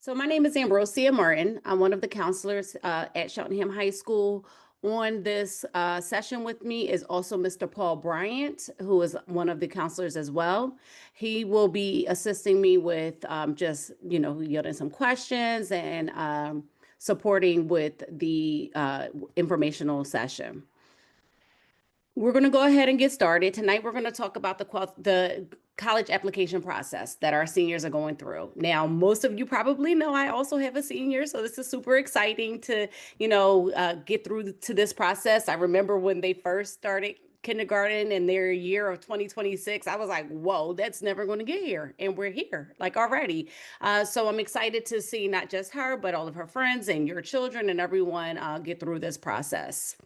So my name is Ambrosia Martin. I'm one of the counselors at Cheltenham High School. On this session with me is also Mr. Paul Bryant, who is one of the counselors as well. He will be assisting me with yielding some questions and supporting with the informational session. We're going to go ahead and get started. Tonight, we're going to talk about the college application process that our seniors are going through. Now, most of you probably know I also have a senior, so this is super exciting to, get through to this process. I remember when they first started kindergarten in their year of 2026, I was like, whoa, that's never going to get here. And we're here like already. So I'm excited to see not just her, but all of her friends and your children and everyone get through this process.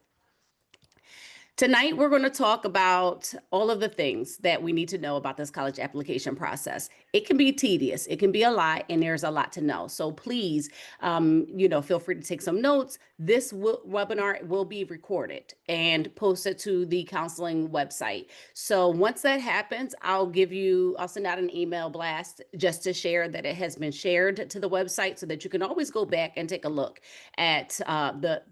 Tonight, we're going to talk about all of the things that we need to know about this college application process. It can be tedious, it can be a lot, and there's a lot to know. So please, feel free to take some notes. This webinar will be recorded and posted to the counseling website. So once that happens, I'll send out an email blast just to share that it has been shared to the website so that you can always go back and take a look at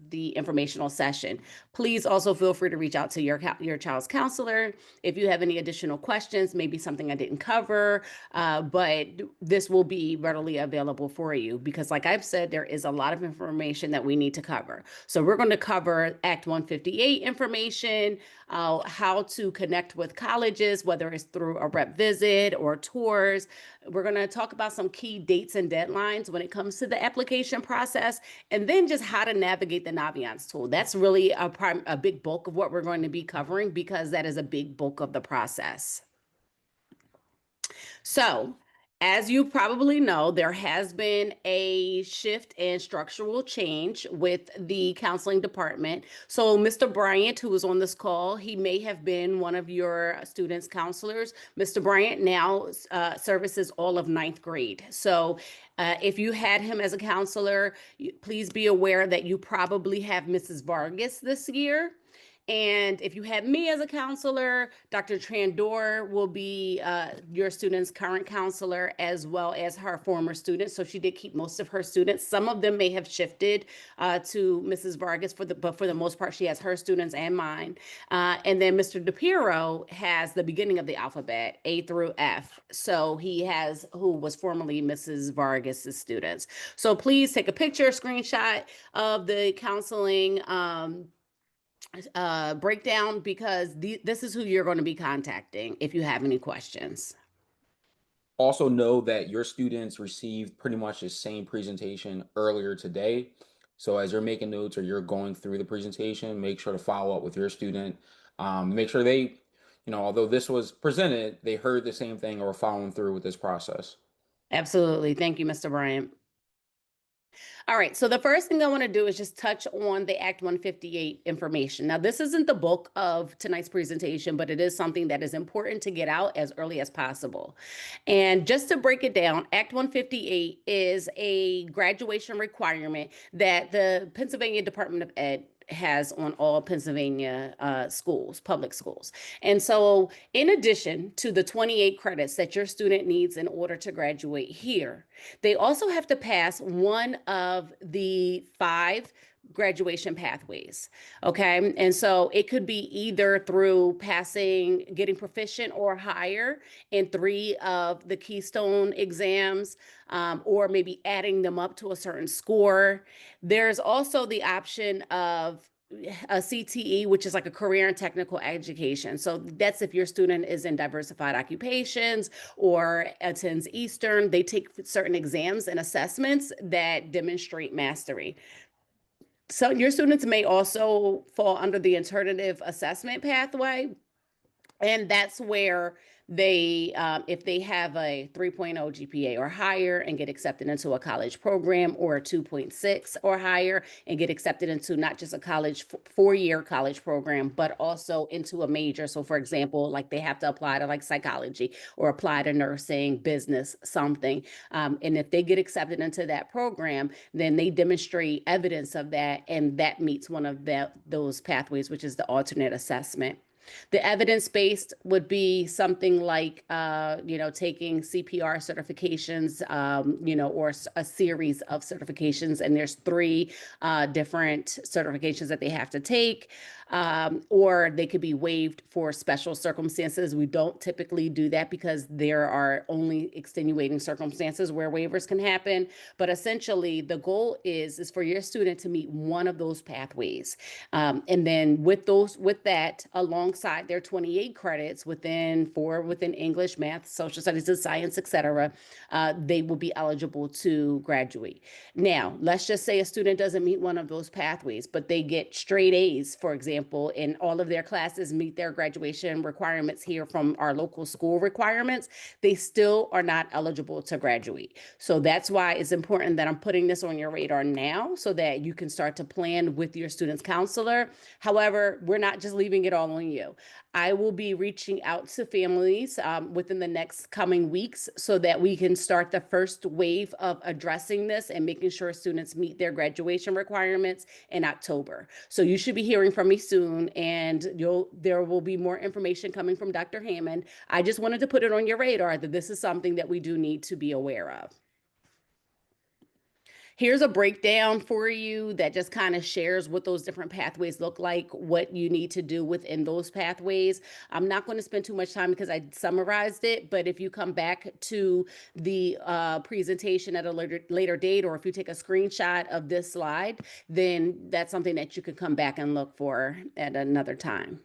the informational session. Please also feel free to reach out to your child's counselor if you have any additional questions, maybe something I didn't cover, but this will be readily available for you because, like I've said, there is a lot of information that we need to cover. So we're going to cover Act 158 information, how to connect with colleges, whether it's through a rep visit or tours. We're going to talk about some key dates and deadlines when it comes to the application process, and then just how to navigate the Naviance tool. That's really a big bulk of what we're going to be covering because that is a big bulk of the process. So, as you probably know, there has been a shift and structural change with the counseling department. So Mr. Bryant, who was on this call, he may have been one of your students' counselors. Mr. Bryant now services all of ninth grade. So if you had him as a counselor, please be aware that you probably have Mrs. Vargas this year. And if you had me as a counselor, Dr. Trandor will be your student's current counselor as well as her former students. So she did keep most of her students. Some of them may have shifted to Mrs. Vargas, but for the most part, she has her students and mine. And then Mr. DePiero has the beginning of the alphabet, A through F. So he has who was formerly Mrs. Vargas's students. So please take a picture, screenshot of the counseling breakdown because this is who you're going to be contacting if you have any questions. Also know that your students received pretty much the same presentation earlier today. So as you're making notes or you're going through the presentation, make sure to follow up with your student. Make sure they, although this was presented, they heard the same thing or following through with this process. Absolutely. Thank you, Mr. Bryant. All right, so the first thing I want to do is just touch on the Act 158 information. Now, this isn't the bulk of tonight's presentation, but it is something that is important to get out as early as possible. And just to break it down, Act 158 is a graduation requirement that the Pennsylvania Department of Ed has on all Pennsylvania schools, public schools. And so in addition to the 28 credits that your student needs in order to graduate here, they also have to pass one of the 5 graduation pathways. Okay. And so it could be either through getting proficient or higher in 3 of the Keystone exams, or maybe adding them up to a certain score. There's also the option of a CTE, which is like a career and technical education. So that's if your student is in diversified occupations or attends Eastern, they take certain exams and assessments that demonstrate mastery. So your students may also fall under the alternative assessment pathway. And that's where if they have a 3.0 GPA or higher and get accepted into a college program, or a 2.6 or higher and get accepted into not just a college 4-year college program, but also into a major. So for example, like they have to apply to like psychology or apply to nursing, business, something. And if they get accepted into that program, then they demonstrate evidence of that. And that meets one of those pathways, which is the alternate assessment. The evidence-based would be something like, taking CPR certifications, or a series of certifications, and there's three different certifications that they have to take, or they could be waived for special circumstances. We don't typically do that because there are only extenuating circumstances where waivers can happen. But essentially, the goal is for your student to meet one of those pathways. And then with that, alongside their 28 credits within English, math, social studies, and science, etc., they will be eligible to graduate. Now, let's just say a student doesn't meet one of those pathways, but they get straight A's, for example, and all of their classes meet their graduation requirements here from our local school requirements. They still are not eligible to graduate. So that's why it's important that I'm putting this on your radar now so that you can start to plan with your student's counselor. However, we're not just leaving it all on you. I will be reaching out to families within the next coming weeks so that we can start the first wave of addressing this and making sure students meet their graduation requirements in October. So you should be hearing from me soon, and there will be more information coming from Dr. Hammond. I just wanted to put it on your radar that this is something that we do need to be aware of. Here's a breakdown for you that just kind of shares what those different pathways look like, what you need to do within those pathways. I'm not going to spend too much time because I summarized it, but if you come back to the presentation at a later date, or if you take a screenshot of this slide, then that's something that you could come back and look for at another time.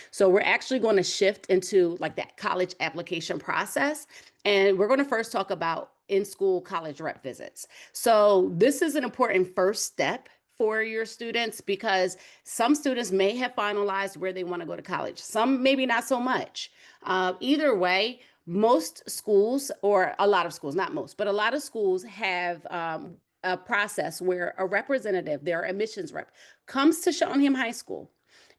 So we're actually going to shift into like that college application process. And we're going to first talk about in-school college rep visits. So this is an important first step for your students because some students may have finalized where they want to go to college. Some maybe not so much. Either way, most schools, or a lot of schools, not most, but a lot of schools have a process where a representative, their admissions rep, comes to Cheltenham High School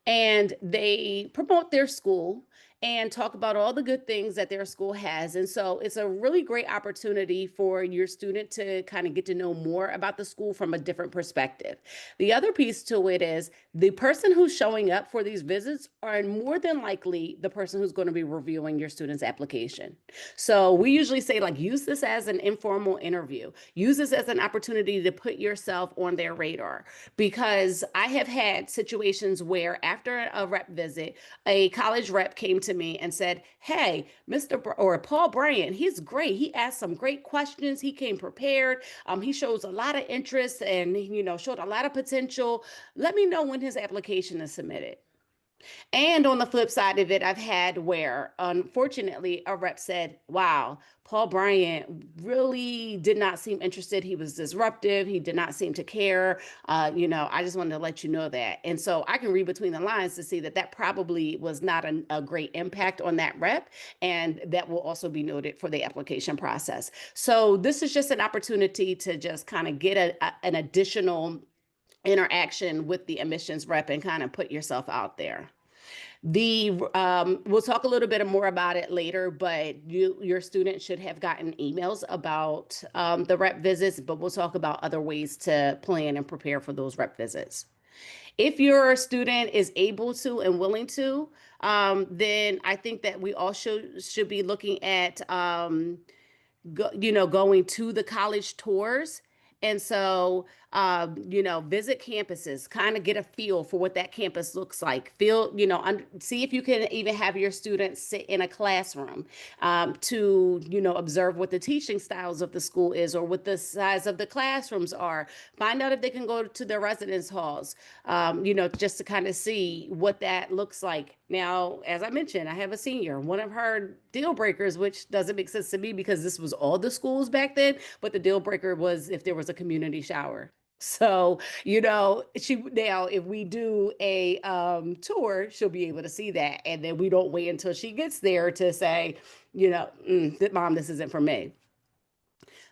and they promote their school and talk about all the good things that their school has. And so it's a really great opportunity for your student to kind of get to know more about the school from a different perspective. The other piece to it is the person who's showing up for these visits are more than likely the person who's going to be reviewing your student's application. So we usually say, like, use this as an informal interview. Use this as an opportunity to put yourself on their radar, because I have had situations where after a rep visit, a college rep came to me and said, hey, or Paul Bryant, he's great. He asked some great questions. He came prepared. He shows a lot of interest and, showed a lot of potential. Let me know when his application is submitted. And on the flip side of it, I've had where, unfortunately, a rep said, wow, Paul Bryant really did not seem interested. He was disruptive. He did not seem to care. I just wanted to let you know that. And so I can read between the lines to see that that probably was not a great impact on that rep. And that will also be noted for the application process. So this is just an opportunity to just kind of get an additional interaction with the admissions rep and kind of put yourself out there. We'll talk a little bit more about it later, but your student should have gotten emails about the rep visits, but we'll talk about other ways to plan and prepare for those rep visits. If your student is able to and willing to, then I think that we all should be looking at going to the college tours. And so, visit campuses, kind of get a feel for what that campus looks like. See if you can even have your students sit in a classroom to, observe what the teaching styles of the school is or what the size of the classrooms are. Find out if they can go to their residence halls, just to kind of see what that looks like. Now, as I mentioned, I have a senior. One of her deal breakers, which doesn't make sense to me because this was all the schools back then, but the deal breaker was if there was a community shower. So, if we do a tour, she'll be able to see that. And then we don't wait until she gets there to say, Mom, this isn't for me.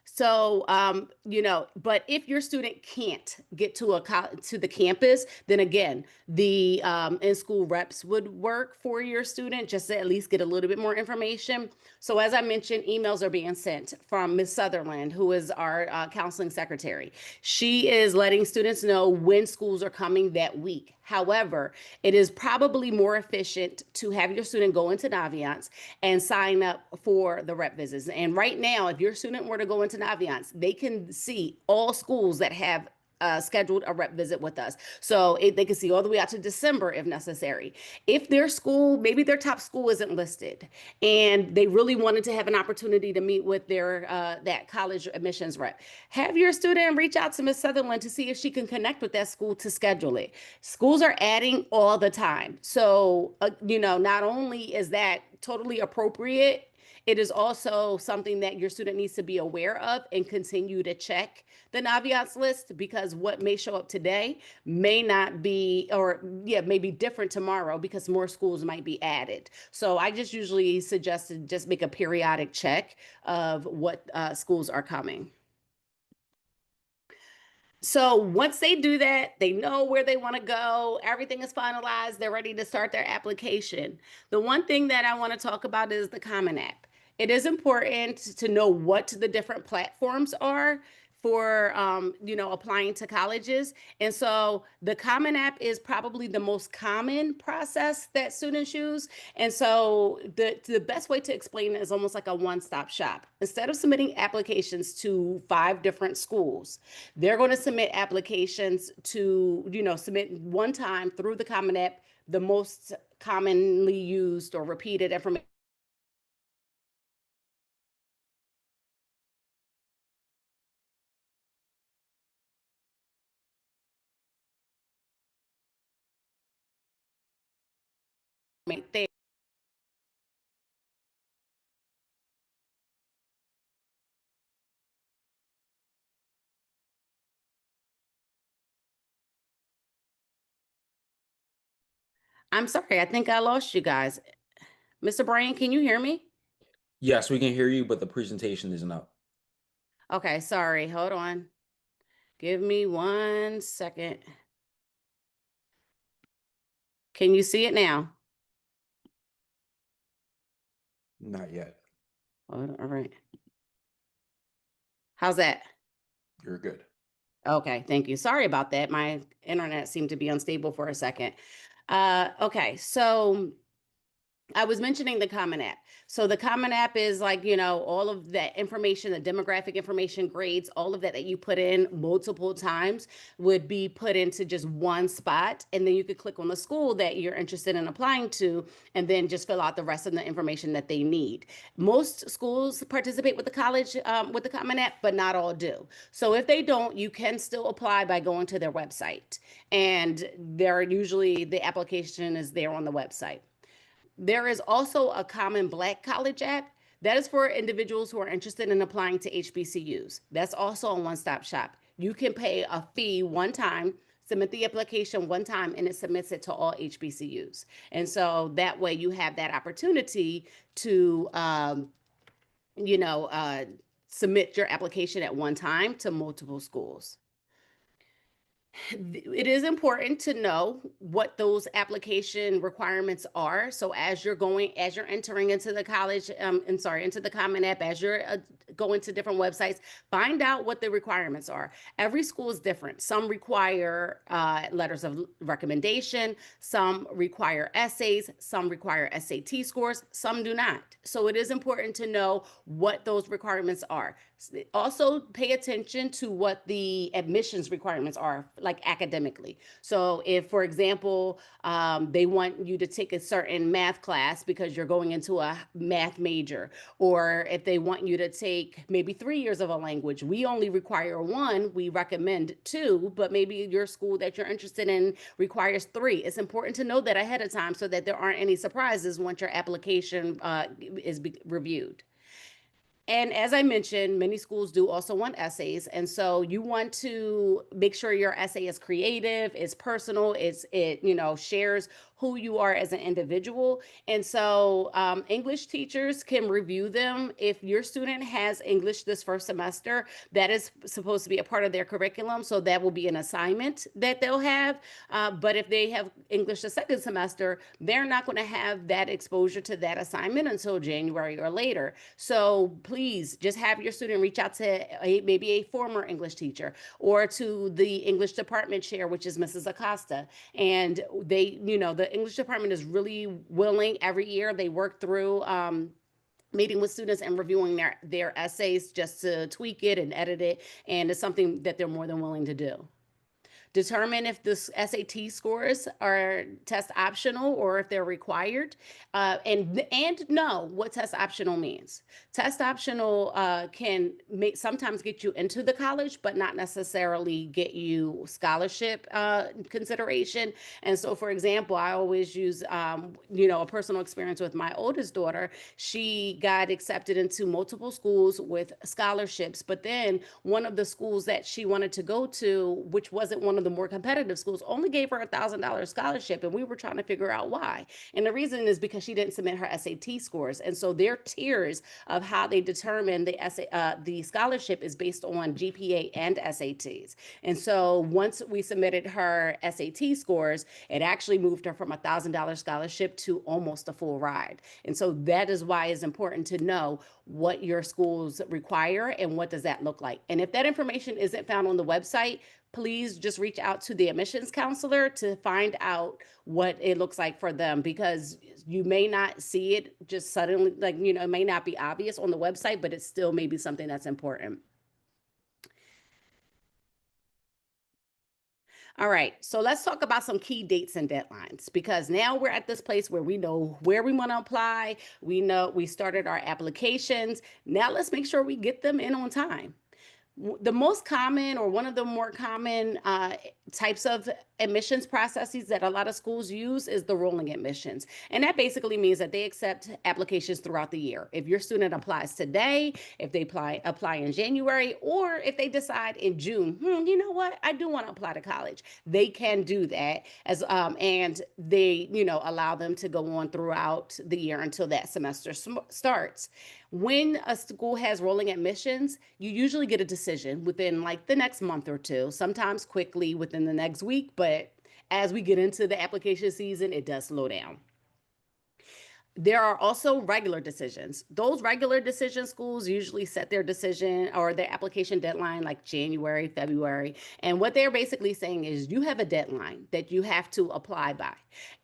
So, but if your student can't get to the campus, then again, the in-school reps would work for your student just to at least get a little bit more information. So as I mentioned, emails are being sent from Ms. Sutherland, who is our counseling secretary. She is letting students know when schools are coming that week, However, it is probably more efficient to have your student go into Naviance and sign up for the rep visits. And right now, if your student were to go into Naviance, they can see all schools that have scheduled a rep visit with us. So they can see all the way out to December if necessary. If their school, maybe their top school isn't listed, and they really wanted to have an opportunity to meet with their that college admissions rep, have your student reach out to Ms. Sutherland to see if she can connect with that school to schedule it. Schools are adding all the time. So, not only is that totally appropriate, it is also something that your student needs to be aware of and continue to check the Naviance list, because what may show up today may not be, or may be different tomorrow because more schools might be added. So I just usually suggest to just make a periodic check of what schools are coming. So once they do that, they know where they want to go, everything is finalized, they're ready to start their application. The one thing that I want to talk about is the Common App. It is important to know what the different platforms are for applying to colleges. And so the Common App is probably the most common process that students use. And so the best way to explain it is almost like a one-stop shop. Instead of submitting applications to 5 different schools, they're going to submit applications to, submit one time through the Common App, the most commonly used or repeated information there. I'm sorry, I think I lost you guys. Mr. Bryan, can you hear me? Yes, we can hear you, but the presentation isn't up. Okay, sorry. Hold on. Give me 1 second. Can you see it now? Not yet. All right. How's that? You're good. Okay, thank you. Sorry about that. My internet seemed to be unstable for a second. Okay, so I was mentioning the Common App. So the Common App is like, all of that information, the demographic information, grades, all of that you put in multiple times would be put into just one spot. And then you could click on the school that you're interested in applying to, and then just fill out the rest of the information that they need. Most schools participate with the college, with the Common App, but not all do. So if they don't, you can still apply by going to their website. And the application is there on the website. There is also a Common Black College app that is for individuals who are interested in applying to HBCUs. That's also a one-stop shop. You can pay a fee one time, submit the application one time, and it submits it to all HBCUs. And so that way you have that opportunity to, submit your application at one time to multiple schools. It is important to know what those application requirements are. So as you're entering into the college, into the Common App, as you're going to different websites, find out what the requirements are. Every school is different. Some require letters of recommendation, some require essays, some require SAT scores, some do not. So it is important to know what those requirements are. Also, pay attention to what the admissions requirements are, like academically. So if, for example, they want you to take a certain math class because you're going into a math major, or if they want you to take maybe 3 years of a language, we only require 1, we recommend 2, but maybe your school that you're interested in requires 3. It's important to know that ahead of time so that there aren't any surprises once your application is reviewed. And as I mentioned, many schools do also want essays. And so you want to make sure your essay is creative, it's personal, it shares who you are as an individual. And so English teachers can review them. If your student has English this first semester, that is supposed to be a part of their curriculum. So that will be an assignment that they'll have. But if they have English the second semester, they're not going to have that exposure to that assignment until January or later. So please just have your student reach out to maybe a former English teacher or to the English department chair, which is Mrs. Acosta. And they, the English department is really willing every year. They work through meeting with students and reviewing their essays just to tweak it and edit it. And it's something that they're more than willing to do. Determine if the SAT scores are test optional or if they're required, and know what test optional means. Test optional can sometimes get you into the college, but not necessarily get you scholarship consideration. And so, for example, I always use, a personal experience with my oldest daughter. She got accepted into multiple schools with scholarships, but then one of the schools that she wanted to go to, which wasn't one of the more competitive schools, only gave her $1,000 scholarship, and we were trying to figure out why. And the reason is because she didn't submit her SAT scores. And so their tiers of how they determine the scholarship is based on GPA and SATs. And so once we submitted her SAT scores, it actually moved her from $1,000 scholarship to almost a full ride. And so that is why it's important to know what your schools require and what does that look like. And if that information isn't found on the website, please just reach out to the admissions counselor to find out what it looks like for them, because you may not see it just suddenly, it may not be obvious on the website, but it still may be something that's important. All right, so let's talk about some key dates and deadlines, because now we're at this place where we know where we want to apply. We know we started our applications. Now let's make sure we get them in on time. The most common, or one of the more common types of admissions processes that a lot of schools use, is the rolling admissions. And that basically means that they accept applications throughout the year. If your student applies today, if they apply in January, or if they decide in June, you know what, I do want to apply to college, they can do that, and they, allow them to go on throughout the year until that semester starts. When a school has rolling admissions, you usually get a decision within like the next month or two, sometimes quickly within the next week, but as we get into the application season, it does slow down. There are also regular decisions. Those regular decision schools usually set their decision or their application deadline like January, February. And what they're basically saying is you have a deadline that you have to apply by.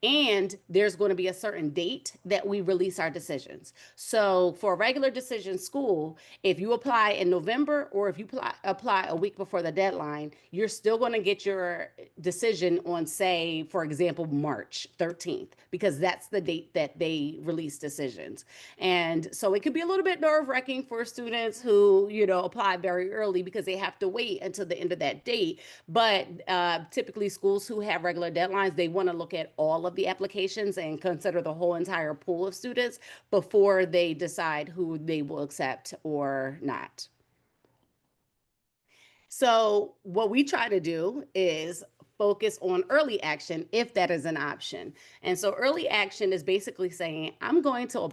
And there's going to be a certain date that we release our decisions. So for a regular decision school, if you apply in November, or if you apply a week before the deadline, you're still going to get your decision on, say, for example, March 13th, because that's the date that they release decisions. And so it could be a little bit nerve-wracking for students who, apply very early, because they have to wait until the end of that date. But typically schools who have regular deadlines, they want to look at all of the applications and consider the whole entire pool of students before they decide who they will accept or not. So what we try to do is focus on early action if that is an option. And so early action is basically saying, I'm going to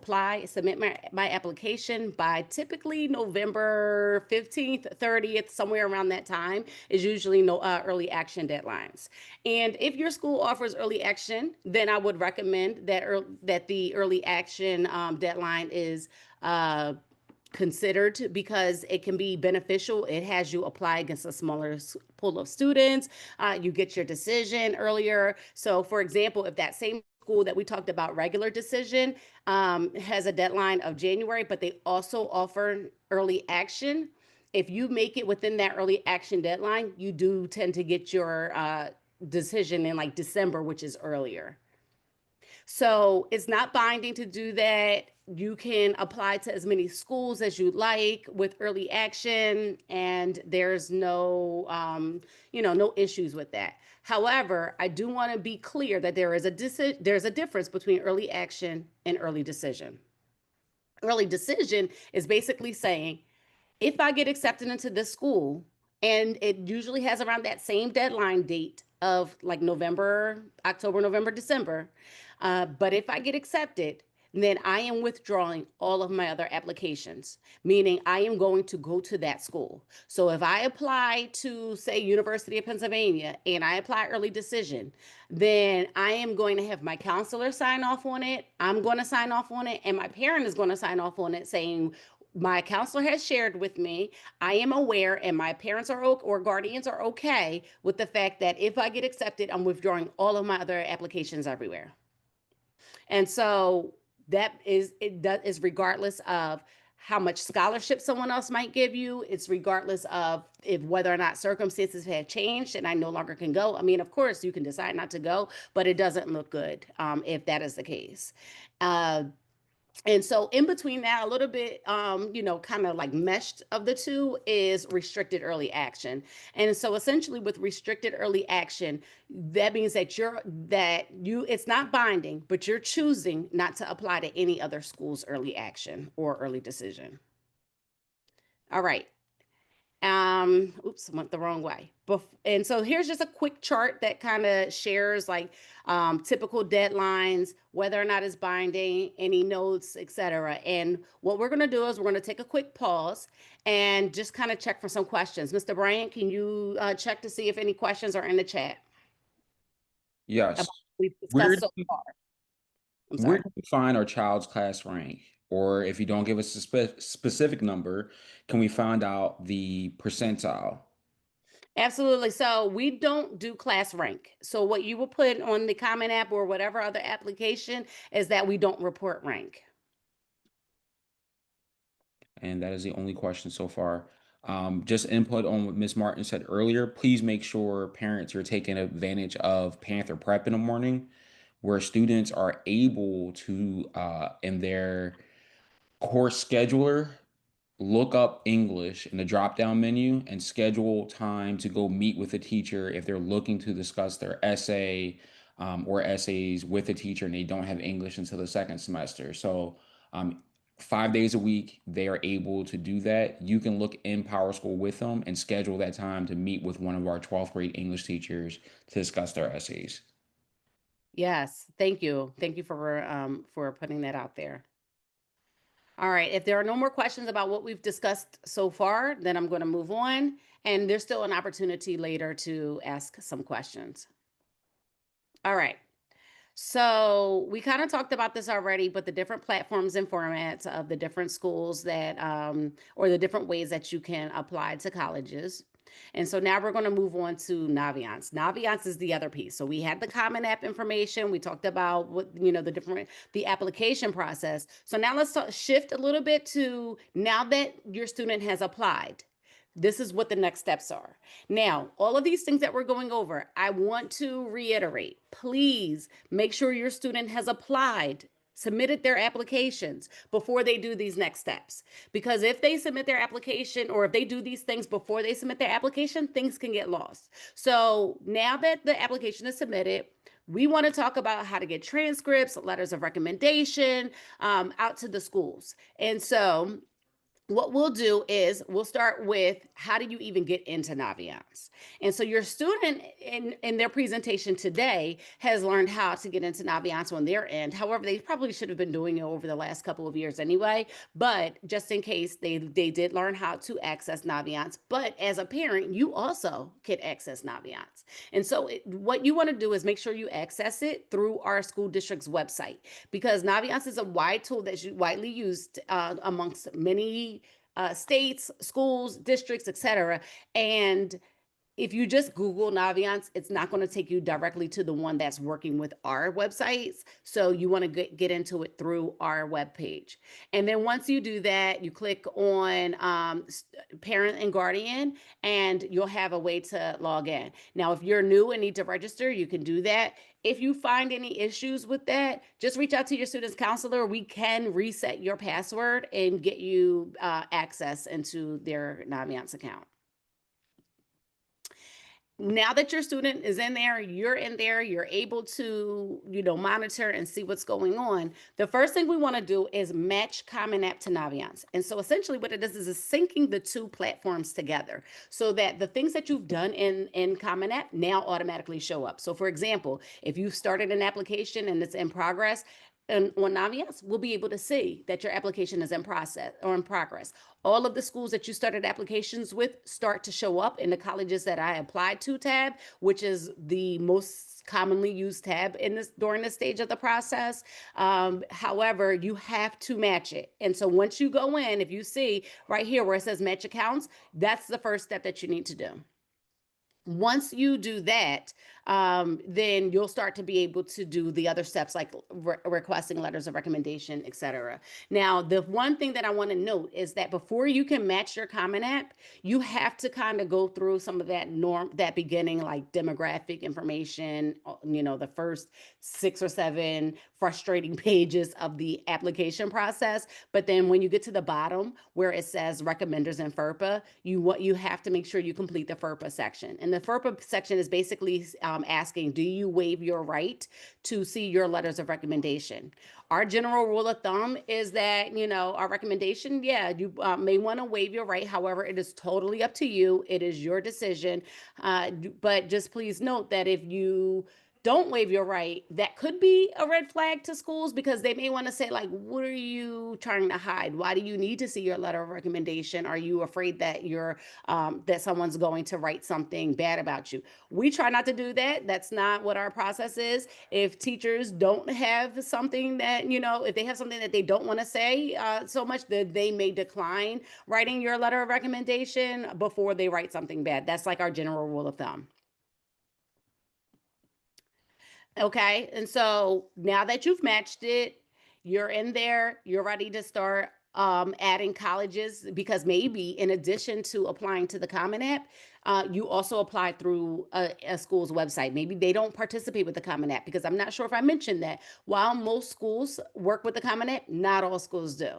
submit my application by typically November 15th, 30th, somewhere around that time is usually early action deadlines. And if your school offers early action, then I would recommend that the early action deadline is considered, because it can be beneficial. It has you apply against a smaller pool of students. You get your decision earlier. So for example, if that same school that we talked about, regular decision, has a deadline of January, but they also offer early action, if you make it within that early action deadline, you do tend to get your decision in like December, which is earlier. So it's not binding to do that. You can apply to as many schools as you like with early action, and there's no, no issues with that. However, I do want to be clear that there's a difference between early action and early decision. Early decision is basically saying, if I get accepted into this school, and it usually has around that same deadline date, of like November, October, November, December. But if I get accepted, then I am withdrawing all of my other applications, meaning I am going to go to that school. So if I apply to, say, University of Pennsylvania and I apply early decision, then I am going to have my counselor sign off on it. I'm going to sign off on it, and my parent is going to sign off on it saying, my counselor has shared with me, I am aware, and my parents are or guardians are okay with the fact that if I get accepted, I'm withdrawing all of my other applications everywhere. And so that is regardless of how much scholarship someone else might give you. It's regardless of if whether or not circumstances have changed and I no longer can go. I mean, of course, you can decide not to go, but it doesn't look good if that is the case. Uh, and so in between that, a little bit, kind of like meshed of the two is restricted early action. And so essentially with restricted early action, that means that it's not binding, but you're choosing not to apply to any other school's early action or early decision. All right. Oops, went the wrong way. And so here's just a quick chart that kind of shares like typical deadlines, whether or not it's binding, any notes, etc. And what we're going to do is we're going to take a quick pause and just kind of check for some questions. Mr. Bryant, can you check to see if any questions are in the chat about Yes. what we've Where discussed so far? I'm where sorry. do we find our child's class rank? Or if you don't give us a specific number, can we find out the percentile? Absolutely. So we don't do class rank. So what you will put on the Common App or whatever other application is that we don't report rank. And that is the only question so far. Just input on what Ms. Martin said earlier. Please make sure parents are taking advantage of Panther Prep in the morning, where students are able to, in their course scheduler, look up English in the drop down menu and schedule time to go meet with a teacher if they're looking to discuss their essay or essays with a teacher and they don't have English until the second semester. So, 5 days a week, they are able to do that. You can look in Power School with them and schedule that time to meet with one of our 12th grade English teachers to discuss their essays. Yes, thank you. Thank you for putting that out there. All right, if there are no more questions about what we've discussed so far, then I'm going to move on. And there's still an opportunity later to ask some questions. All right. So we kind of talked about this already, but the different platforms and formats of the different schools that, or the different ways that you can apply to colleges. And so now we're going to move on to Naviance. Naviance is the other piece. So we had the Common App information. We talked about the application process. So now let's shift a little bit to now that your student has applied. This is what the next steps are. Now, all of these things that we're going over, I want to reiterate, please make sure your student has applied, submitted their applications before they do these next steps. Because if they submit their application or if they do these things before they submit their application, things can get lost. So now that the application is submitted, we want to talk about how to get transcripts, letters of recommendation out to the schools. And so what we'll do is we'll start with how do you even get into Naviance? And so your student in their presentation today has learned how to get into Naviance on their end. However, they probably should have been doing it over the last couple of years anyway, but just in case they did learn how to access Naviance. But as a parent, you also can access Naviance. And so what you want to do is make sure you access it through our school district's website, because Naviance is a wide tool that's widely used amongst many states, schools, districts, etc. And if you just Google Naviance, it's not going to take you directly to the one that's working with our websites. So you want to get into it through our webpage. And then once you do that, you click on parent and guardian, and you'll have a way to log in. Now, if you're new and need to register, you can do that. If you find any issues with that, just reach out to your student's counselor. We can reset your password and get you access into their Naviance account. now that your student is in there, you're in there, you're able to, monitor and see what's going on. The first thing we want to do is match Common App to Naviance. And so essentially what it is syncing the two platforms together so that the things that you've done in Common App now automatically show up. So for example, if you started an application and it's in progress, and on Naviance, we'll be able to see that your application is in process or in progress. All of the schools that you started applications with start to show up in the colleges that I applied to tab, which is the most commonly used tab in this during this stage of the process. However, you have to match it. And so once you go in, if you see right here where it says match accounts, that's the first step that you need to do. Once you do that, then you'll start to be able to do the other steps like requesting letters of recommendation, etc. Now, the one thing that I want to note is that before you can match your Common App, you have to kind of go through some of that beginning like demographic information, the first 6 or 7 frustrating pages of the application process. But then when you get to the bottom where it says recommenders and FERPA, you have to make sure you complete the FERPA section. And the FERPA section is basically asking, do you waive your right to see your letters of recommendation? Our general rule of thumb is that, our recommendation, yeah, you may want to waive your right. However, it is totally up to you. It is your decision. But just please note that if you don't waive your right, that could be a red flag to schools because they may want to say, like, what are you trying to hide? Why do you need to see your letter of recommendation? Are you afraid that that someone's going to write something bad about you? We try not to do that. That's not what our process is. If teachers don't have something that, if they have something that they don't want to say so much, that they may decline writing your letter of recommendation before they write something bad. That's like our general rule of thumb. Okay. And so now that you've matched it, you're in there, you're ready to start adding colleges because maybe in addition to applying to the Common App, you also apply through a school's website. Maybe they don't participate with the Common App because I'm not sure if I mentioned that. While most schools work with the Common App, not all schools do.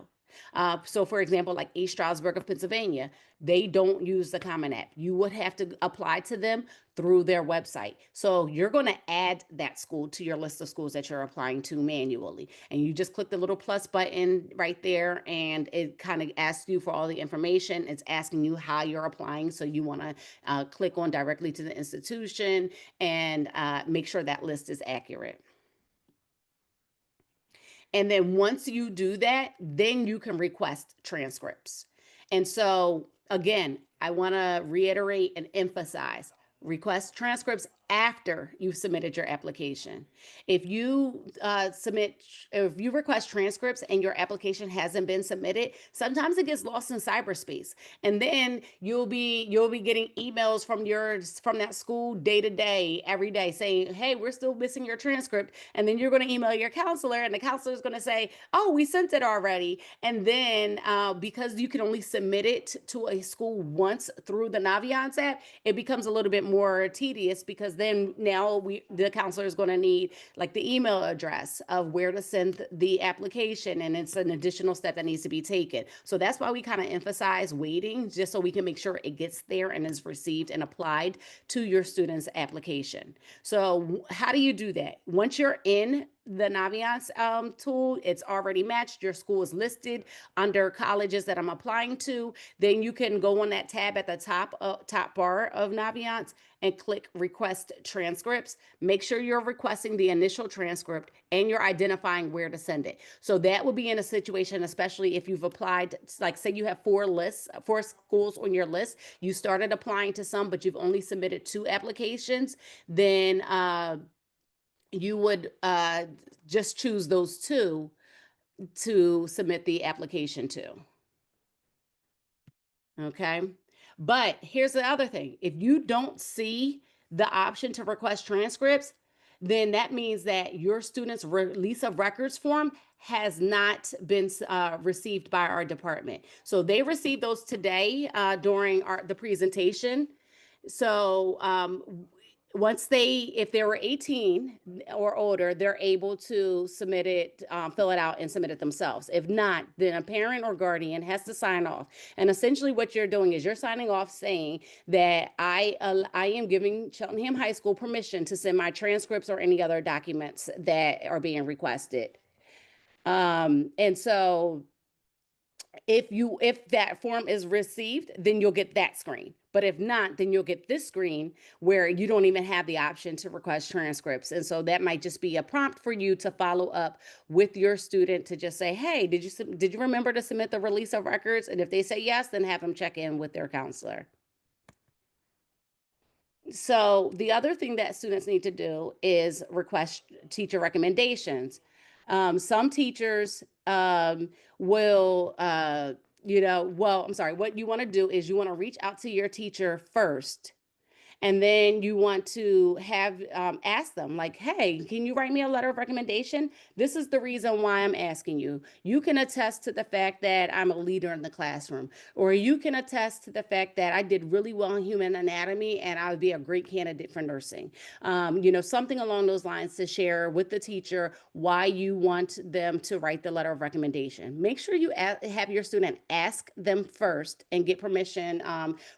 So for example, like East Stroudsburg of Pennsylvania, they don't use the Common App. You would have to apply to them through their website. So you're going to add that school to your list of schools that you're applying to manually. And you just click the little plus button right there and it kind of asks you for all the information. It's asking you how you're applying. So you want to click on directly to the institution and make sure that list is accurate. And then once you do that, then you can request transcripts. And so, again, I want to reiterate and emphasize request transcripts after you've submitted your application. If you if you request transcripts and your application hasn't been submitted, sometimes it gets lost in cyberspace. And then you'll be getting emails from that school day to day, every day saying, hey, we're still missing your transcript. And then you're going to email your counselor and the counselor is going to say, oh, we sent it already. And then because you can only submit it to a school once through the Naviance app, it becomes a little bit more tedious because then now the counselor is going to need like the email address of where to send the application, and it's an additional step that needs to be taken. So that's why we kind of emphasize waiting, just so we can make sure it gets there and is received and applied to your student's application. So how do you do that? Once you're in the Naviance tool, it's already matched. Your school is listed under colleges that I'm applying to. Then you can go on that tab at the top bar of Naviance and click request transcripts. Make sure you're requesting the initial transcript and you're identifying where to send it. So that would be in a situation, especially if you've applied, like say you have 4 schools on your list, you started applying to some, but you've only submitted 2 applications, then you would just choose those 2 to submit the application to. Okay. But here's the other thing. If you don't see the option to request transcripts, then that means that your student's release of records form has not been received by our department. So they received those today during the presentation. So once if they were 18 or older, they're able to submit it, fill it out and submit it themselves. If not, then a parent or guardian has to sign off. And essentially what you're doing is you're signing off saying that I am giving Cheltenham High School permission to send my transcripts or any other documents that are being requested. And so if that form is received, then you'll get that screen. But if not, then you'll get this screen where you don't even have the option to request transcripts. And so that might just be a prompt for you to follow up with your student to just say, hey, did you remember to submit the release of records? And if they say yes, then have them check in with their counselor. So the other thing that students need to do is request teacher recommendations. Some teachers will, I'm sorry, what you want to do is you want to reach out to your teacher first. And then you want to have ask them like, hey, can you write me a letter of recommendation? This is the reason why I'm asking you. You can attest to the fact that I'm a leader in the classroom, or you can attest to the fact that I did really well in human anatomy and I would be a great candidate for nursing. Something along those lines to share with the teacher why you want them to write the letter of recommendation. Make sure you have your student ask them first and get permission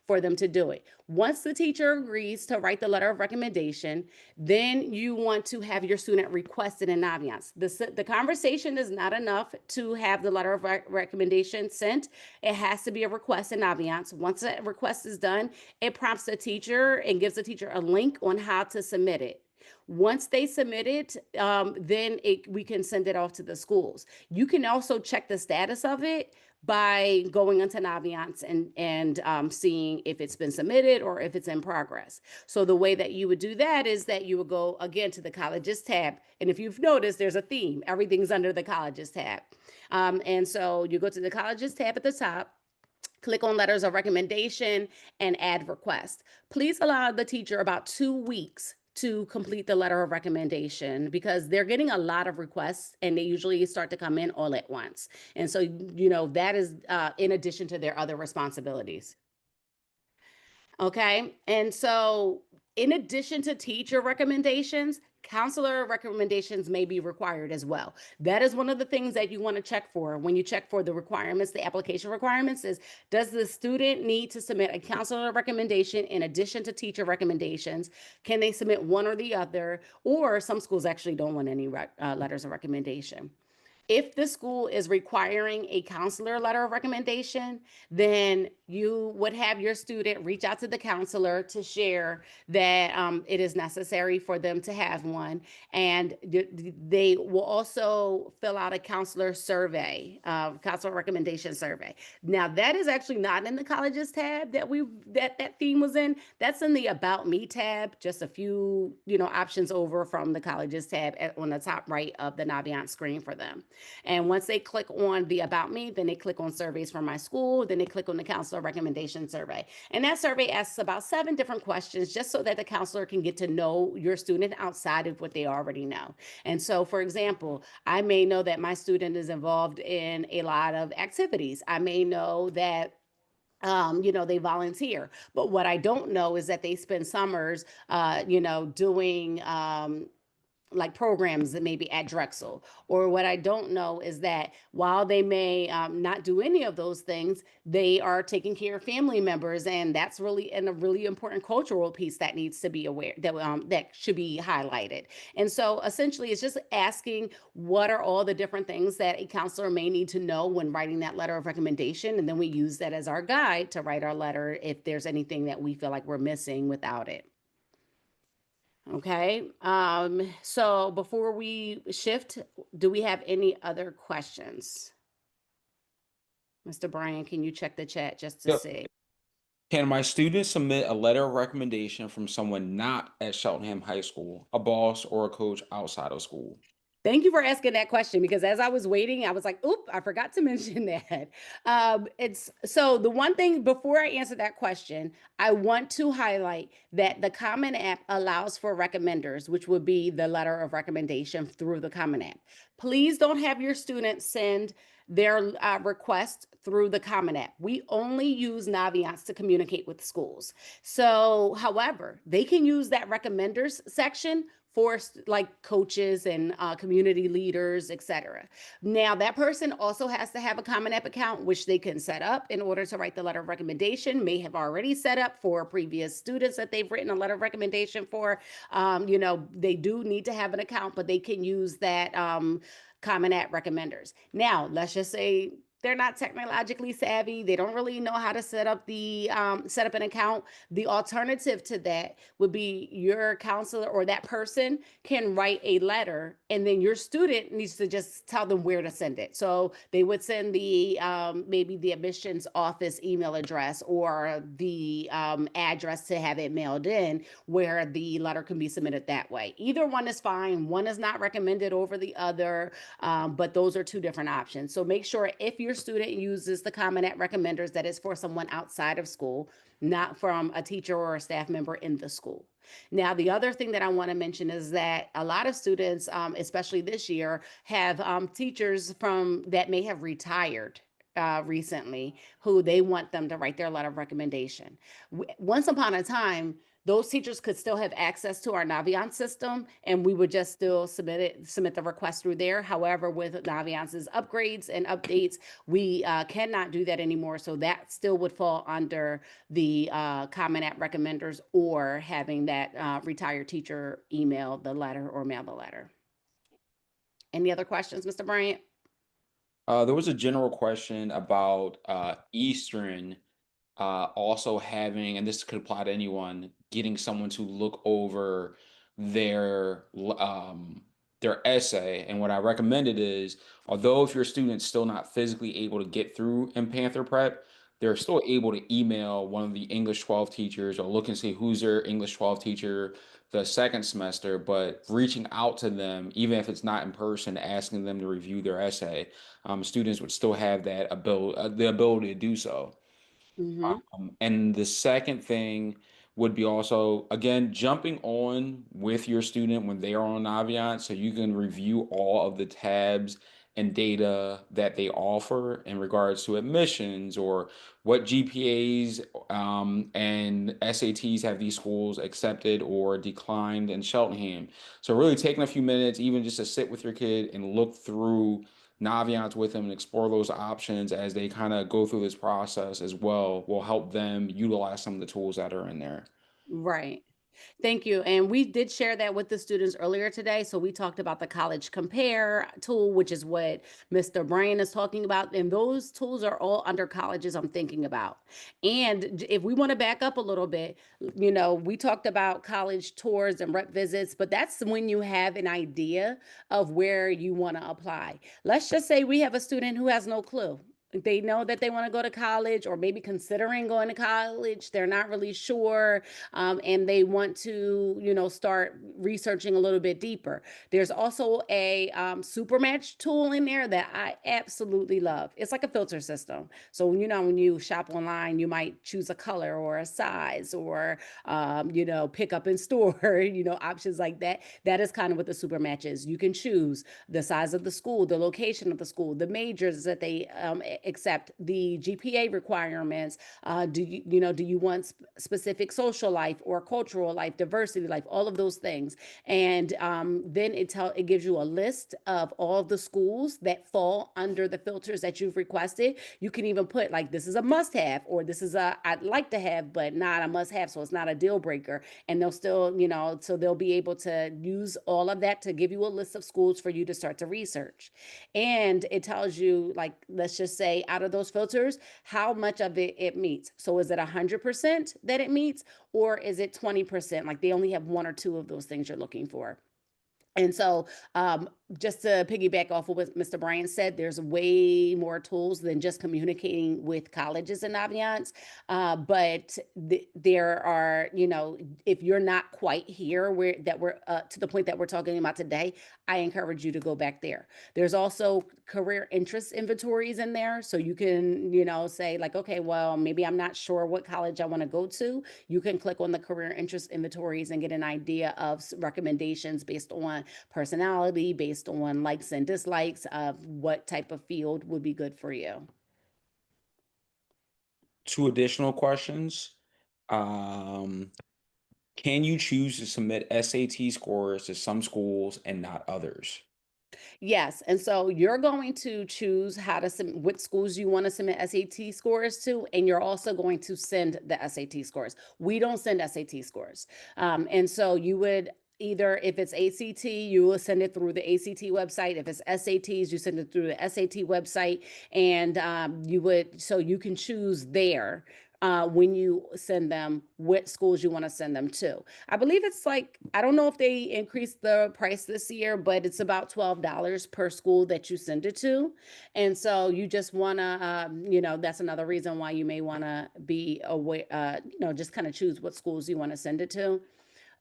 for them to do it. Once the teacher agrees to write the letter of recommendation, then you want to have your student request it in Naviance. The conversation is not enough to have the letter of recommendation sent. It has to be a request in Naviance. Once that request is done, it prompts the teacher and gives the teacher a link on how to submit it. Once they submit it, then we can send it off to the schools. You can also check the status of it by going into Naviance and seeing if it's been submitted or if it's in progress. So the way that you would do that is that you would go again to the colleges tab. And if you've noticed, there's a theme. Everything's under the colleges tab. And so you go to the colleges tab at the top, click on letters of recommendation and add request. Please allow the teacher about 2 weeks to complete the letter of recommendation because they're getting a lot of requests and they usually start to come in all at once. And so, that is in addition to their other responsibilities. Okay. And so, in addition to teacher recommendations, counselor recommendations may be required as well. That is one of the things that you want to check for when you check for the requirements, the application requirements is, does the student need to submit a counselor recommendation in addition to teacher recommendations? Can they submit one or the other? Or some schools actually don't want any letters of recommendation. If the school is requiring a counselor letter of recommendation, then you would have your student reach out to the counselor to share that it is necessary for them to have one. And they will also fill out a counselor survey, counselor recommendation survey. Now that is actually not in the colleges tab that theme was in. That's in the About Me tab, just a few, options over from the colleges tab on the top right of the Naviance screen for them. And once they click on the About Me, then they click on surveys from my school, then they click on the counselor recommendation survey. And that survey asks about 7 different questions just so that the counselor can get to know your student outside of what they already know. And so, for example, I may know that my student is involved in a lot of activities. I may know that they volunteer. But what I don't know is that they spend summers, doing like programs that may be at Drexel. Or what I don't know is that while they may not do any of those things, they are taking care of family members, and that's a really important cultural piece that needs to be aware that should be highlighted. And so essentially, it's just asking what are all the different things that a counselor may need to know when writing that letter of recommendation, and then we use that as our guide to write our letter if there's anything that we feel like we're missing without it. Okay, so before we shift, do we have any other questions? Mr. Brian, can you check the chat just to Yep. see? Can my student submit a letter of recommendation from someone not at Cheltenham High School, a boss or a coach outside of school? Thank you for asking that question because as I was waiting, I was like, "Oop, I forgot to mention that." It's so the one thing before I answer that question, I want to highlight that the Common App allows for recommenders, which would be the letter of recommendation through the Common App. Please don't have your students send their request through the Common App. We only use Naviance to communicate with schools. So, however, they can use that recommenders section for like coaches and community leaders, etc. Now, that person also has to have a Common App account, which they can set up in order to write the letter of recommendation, may have already set up for previous students that they've written a letter of recommendation for. They do need to have an account, but they can use that Common App recommenders. Now, let's just say they're not technologically savvy. They don't really know how to set up an account. The alternative to that would be your counselor or that person can write a letter, and then your student needs to just tell them where to send it. So they would send the maybe the admissions office email address or the address to have it mailed in, where the letter can be submitted that way. Either one is fine. One is not recommended over the other, but those are two different options. So make sure if your student uses the Common App recommenders, that is for someone outside of school, not from a teacher or a staff member in the school. Now, the other thing that I want to mention is that a lot of students, especially this year, have teachers from that may have retired recently who they want them to write their letter of recommendation. Once upon a time, those teachers could still have access to our Naviance system, and we would just still submit the request through there. However, with Naviance's upgrades and updates, we cannot do that anymore. So that still would fall under the Common App recommenders or having that retired teacher email the letter or mail the letter. Any other questions, Mr. Bryant? There was a general question about Eastern also having, and this could apply to anyone, getting someone to look over their their essay. And what I recommended is, although if your student's still not physically able to get through in Panther Prep, they're still able to email one of the English 12 teachers or look and see who's their English 12 teacher the second semester, but reaching out to them, even if it's not in person, asking them to review their essay, students would still have that the ability to do so. Mm-hmm. And the second thing would be also, again, jumping on with your student when they are on Naviance so you can review all of the tabs and data that they offer in regards to admissions or what GPAs and SATs have these schools accepted or declined in Cheltenham. So really taking a few minutes, even just to sit with your kid and look through Naviance with them and explore those options as they kind of go through this process as well will help them utilize some of the tools that are in there. Right. Thank you. And we did share that with the students earlier today. So we talked about the College Compare tool, which is what Mr. Brian is talking about. And those tools are all under colleges I'm thinking about. And if we want to back up a little bit, we talked about college tours and rep visits, but that's when you have an idea of where you want to apply. Let's just say we have a student who has no clue. They know that they want to go to college or maybe considering going to college. They're not really sure, and they want to, start researching a little bit deeper. There's also a super match tool in there that I absolutely love. It's like a filter system. So, when you shop online, you might choose a color or a size or, pick up in store, options like that. That is kind of what the super match is. You can choose the size of the school, the location of the school, the majors that they accept, the GPA requirements. Do you want specific social life or cultural life, diversity life, all of those things. And then it gives you a list of all of the schools that fall under the filters that you've requested. You can even put like this is a must have or this is a I'd like to have but not a must have, so it's not a deal breaker. And they'll still, so they'll be able to use all of that to give you a list of schools for you to start to research. And it tells you, like, let's just say out of those filters, how much of it meets. So is it 100% that it meets, or is it 20%? Like they only have one or two of those things you're looking for. And so, just to piggyback off of what Mr. Bryant said, there's way more tools than just communicating with colleges and Naviance. But there are, if you're not quite here where that we're to the point that we're talking about today, I encourage you to go back there. There's also career interest inventories in there, so you can, say like, okay, well, maybe I'm not sure what college I want to go to. You can click on the career interest inventories and get an idea of recommendations based on personality, based on likes and dislikes of what type of field would be good for you. Two additional questions. Um, can you choose to submit SAT scores to some schools and not others? Yes, and so you're going to choose how to what schools you want to submit SAT scores to, and you're also going to send the SAT scores. We don't send SAT scores, and so you would either, if it's ACT, you will send it through the ACT website. If it's SATs, you send it through the SAT website, and so you can choose there. When you send them, what schools you want to send them to. I believe it's like, I don't know if they increased the price this year, but it's about $12 per school that you send it to. And so you just want to, that's another reason why you may want to be aware, just kind of choose what schools you want to send it to.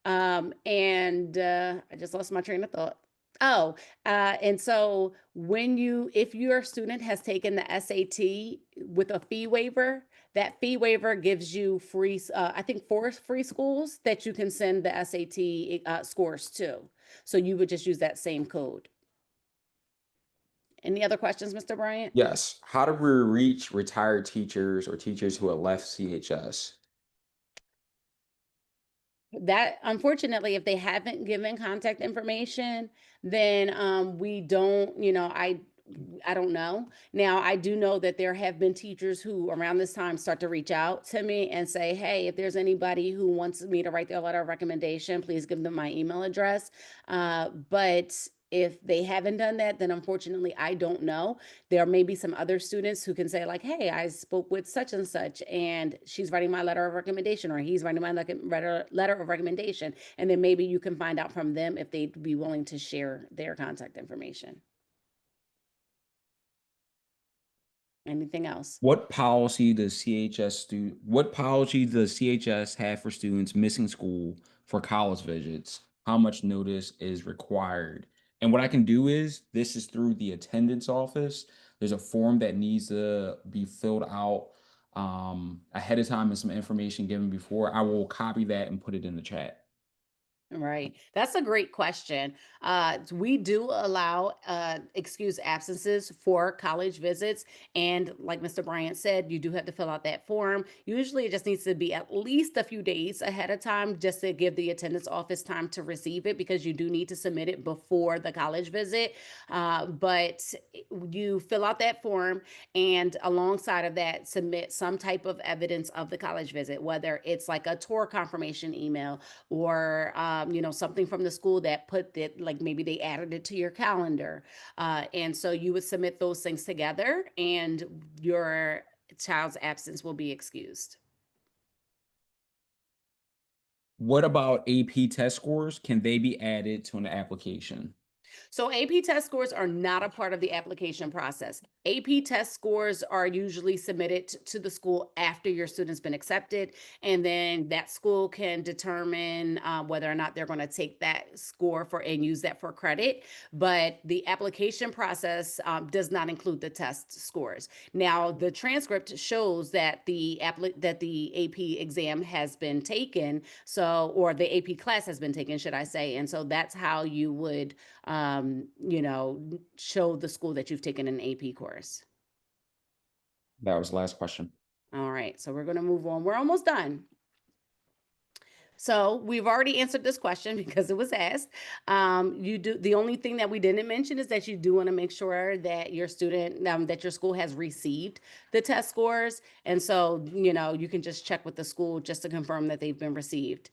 And I just lost my train of thought. Oh, and so if your student has taken the SAT with a fee waiver, that fee waiver gives you free, I think 4 free schools that you can send the SAT scores to. So you would just use that same code. Any other questions, Mr. Bryant? Yes. How do we reach retired teachers or teachers who have left CHS? That unfortunately, if they haven't given contact information, then we don't, I don't know. Now, I do know that there have been teachers who around this time start to reach out to me and say, hey, if there's anybody who wants me to write their letter of recommendation, please give them my email address. But if they haven't done that, then unfortunately, I don't know. There may be some other students who can say, like, hey, I spoke with such and such, and she's writing my letter of recommendation, or he's writing my letter of recommendation. And then maybe you can find out from them if they'd be willing to share their contact information. Anything else? What policy does CHS have for students missing school for college visits? How much notice is required? And what I can do is this is through the attendance office. There's a form that needs to be filled out ahead of time and some information given before. I will copy that and put it in the chat. Right. That's a great question. We do allow excused absences for college visits. And like Mr. Bryant said, you do have to fill out that form. Usually it just needs to be at least a few days ahead of time just to give the attendance office time to receive it because you do need to submit it before the college visit. But you fill out that form and alongside of that, submit some type of evidence of the college visit, whether it's like a tour confirmation email or something from the school that put that, like maybe they added it to your calendar, and so you would submit those things together and your child's absence will be excused. What about AP test scores? Can they be added to an application? So AP test scores are not a part of the application process. AP test scores are usually submitted to the school after your student's been accepted, and then that school can determine whether or not they're going to take that score for and use that for credit. But the application process does not include the test scores. Now, the transcript shows that that the AP exam has been taken, or the AP class has been taken, should I say? And so that's how you would show the school that you've taken an AP course. That was the last question. All right, so we're going to move on. We're almost done. So we've already answered this question because it was asked. The only thing that we didn't mention is that you do want to make sure that your student, that your school has received the test scores. And so, you can just check with the school just to confirm that they've been received.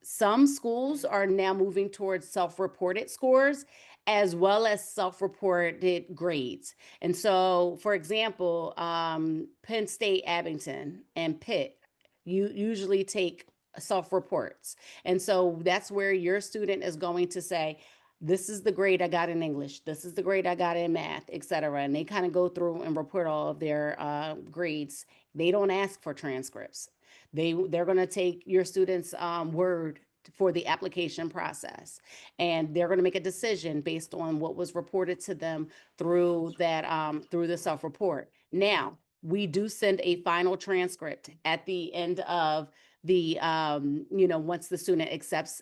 Some schools are now moving towards self-reported scores as well as self-reported grades. And so, for example, Penn State, Abington, and Pitt, you usually take self-reports. And so that's where your student is going to say, this is the grade I got in English, this is the grade I got in math, etc. And they kind of go through and report all of their grades. They don't ask for transcripts. They're going to take your students' word for the application process, and they're going to make a decision based on what was reported to them through that through the self-report. Now, we do send a final transcript at the end of the once the student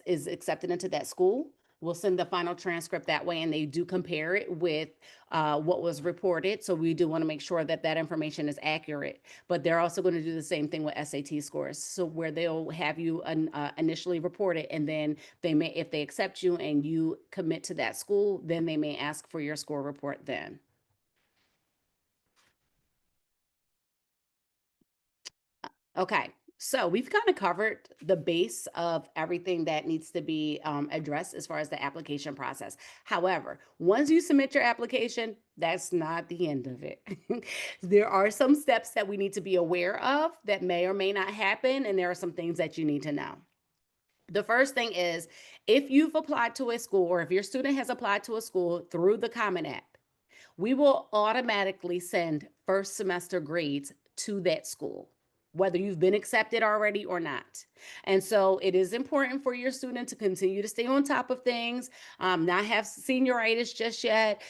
is accepted into that school. We'll send the final transcript that way, and they do compare it with what was reported. So we do want to make sure that that information is accurate. But they're also going to do the same thing with SAT scores. So where they'll have you initially report it, and then they may, if they accept you and you commit to that school, then they may ask for your score report then. Okay, so we've kind of covered the base of everything that needs to be addressed as far as the application process. However, once you submit your application, that's not the end of it. There are some steps that we need to be aware of that may or may not happen, and there are some things that you need to know. The first thing is, if you've applied to a school, or if your student has applied to a school through the Common App, we will automatically send first semester grades to that school, whether you've been accepted already or not. And so it is important for your student to continue to stay on top of things, not have senioritis just yet,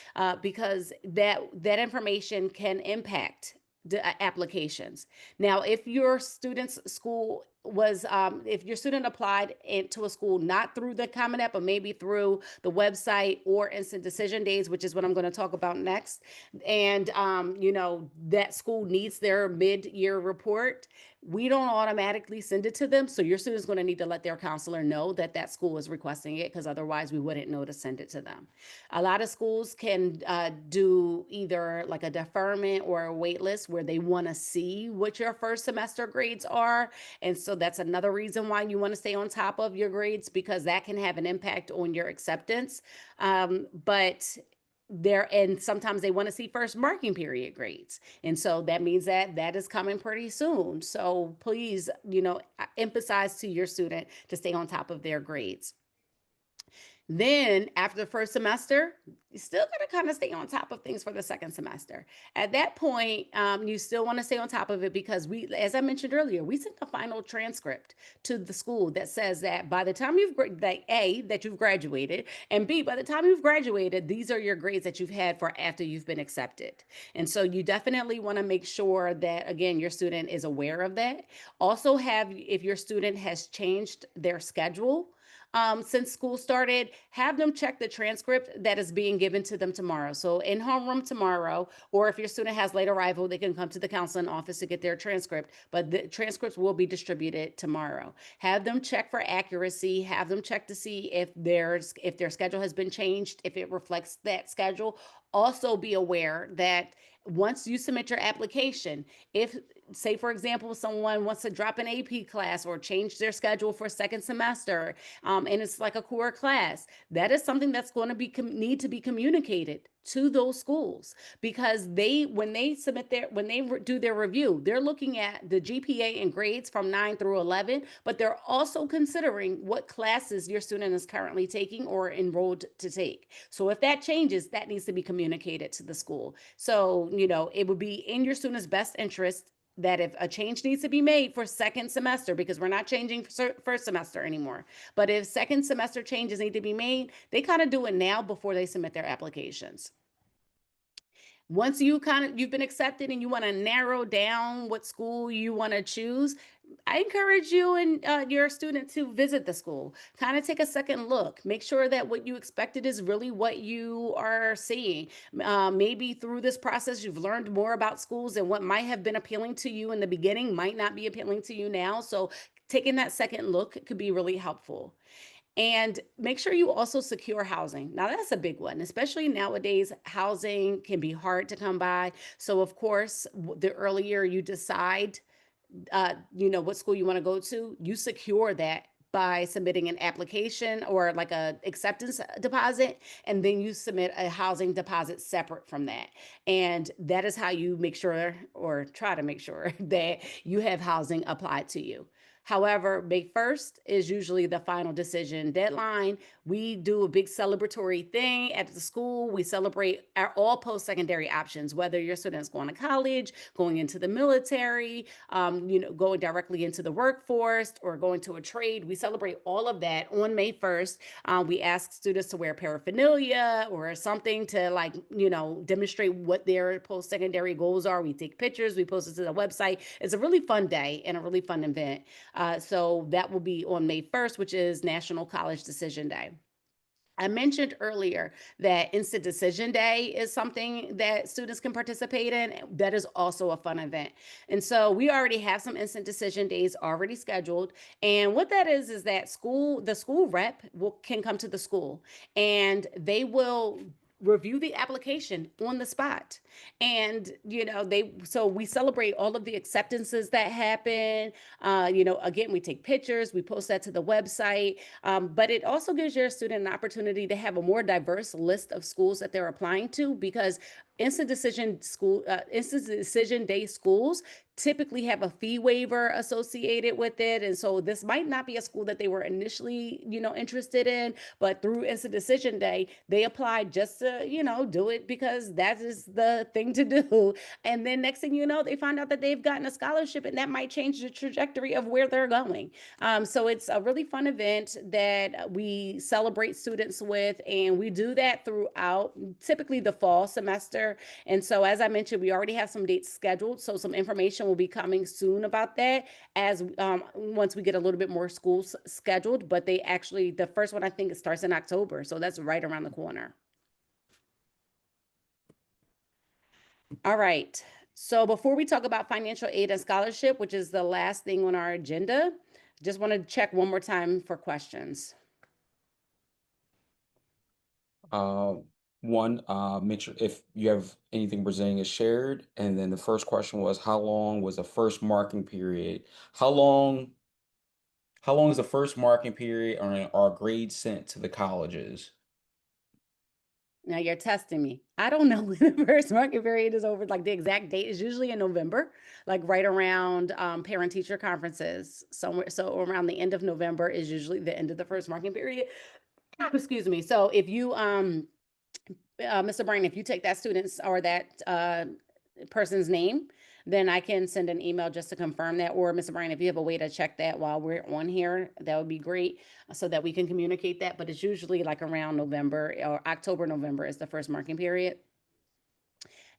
because that information can impact the applications. Now, if your student's school was if your student applied into a school not through the Common App, but maybe through the website or instant decision days, which is what I'm going to talk about next, and that school needs their mid-year report, we don't automatically send it to them. So your student's going to need to let their counselor know that that school is requesting it, because otherwise we wouldn't know to send it to them. A lot of schools can do either like a deferment or a wait list where they want to see what your first semester grades are. And so that's another reason why you want to stay on top of your grades, because that can have an impact on your acceptance. But and sometimes they want to see first marking period grades. And so that means that that is coming pretty soon. So please, emphasize to your student to stay on top of their grades. Then after the first semester, you still got to kind of stay on top of things for the second semester. At that point, you still want to stay on top of it, because as I mentioned earlier, we sent a final transcript to the school that says that by the time that you've graduated, and B, by the time you've graduated, these are your grades that you've had for after you've been accepted. And so you definitely want to make sure that, again, your student is aware of that. Also, if your student has changed their schedule, since school started, have them check the transcript that is being given to them tomorrow. So in homeroom tomorrow, or if your student has late arrival, they can come to the counseling office to get their transcript, but the transcripts will be distributed tomorrow. Have them check for accuracy, have them check to see if their schedule has been changed, if it reflects that schedule. Also be aware that once you submit your application, if, say, for example, someone wants to drop an AP class or change their schedule for second semester, and it's like a core class, that is something that's going to need to be communicated to those schools, because when they do their review, they're looking at the GPA and grades from 9 through 11, but they're also considering what classes your student is currently taking or enrolled to take. So if that changes, that needs to be communicated to the school. So, it would be in your student's best interest that if a change needs to be made for second semester, because we're not changing for first semester anymore, but if second semester changes need to be made, they kind of do it now before they submit their applications. Once you've been accepted and you want to narrow down what school you want to choose, I encourage you and your student to visit the school. Kind of take a second look. Make sure that what you expected is really what you are seeing. Maybe through this process, you've learned more about schools, and what might have been appealing to you in the beginning might not be appealing to you now. So taking that second look could be really helpful. And make sure you also secure housing. Now, that's a big one, especially nowadays. Housing can be hard to come by. So, of course, the earlier you decide, what school you want to go to, you secure that by submitting an application or like a acceptance deposit, and then you submit a housing deposit separate from that. And that is how you make sure, or try to make sure, that you have housing applied to you. However, May 1st is usually the final decision deadline. We do a big celebratory thing at the school. We celebrate all post-secondary options, whether your student's going to college, going into the military, going directly into the workforce or going to a trade. We celebrate all of that on May 1st. We ask students to wear paraphernalia or something to demonstrate what their post-secondary goals are. We take pictures, we post it to the website. It's a really fun day and a really fun event. So that will be on May 1st, which is National College Decision Day. I mentioned earlier that Instant Decision Day is something that students can participate in. That is also a fun event. And so we already have some Instant Decision Days already scheduled. And what that is that the school rep can come to the school and they will review the application on the spot. And so we celebrate all of the acceptances that happen. Again, we take pictures, we post that to the website. But it also gives your student an opportunity to have a more diverse list of schools that they're applying to, because instant decision day schools typically have a fee waiver associated with it. And so this might not be a school that they were initially, interested in, but through instant decision day, they applied just to, do it because that is the thing to do. And then next thing you know, they find out that they've gotten a scholarship and that might change the trajectory of where they're going. So it's a really fun event that we celebrate students with, and we do that throughout typically the fall semester. And so, as I mentioned, we already have some dates scheduled. So some information will be coming soon about that as once we get a little bit more schools scheduled. But the first one, I think it starts in October. So that's right around the corner. All right. So before we talk about financial aid and scholarship, which is the last thing on our agenda, just want to check one more time for questions. Make sure if you have anything presenting is shared. And then the first question was, how long was the first marking period? How long is the first marking period, or are grades sent to the colleges? Now you're testing me. I don't know when the first market period is over. Like the exact date is usually in November, like right around parent teacher conferences. Somewhere, so around the end of November is usually the end of the first marking period. Excuse me. So if you Mr. Brain, if you take that student's or that person's name, then I can send an email just to confirm that. Or Mr. Brain, if you have a way to check that while we're on here, that would be great so that we can communicate that. But it's usually like around November or October, November is the first marking period.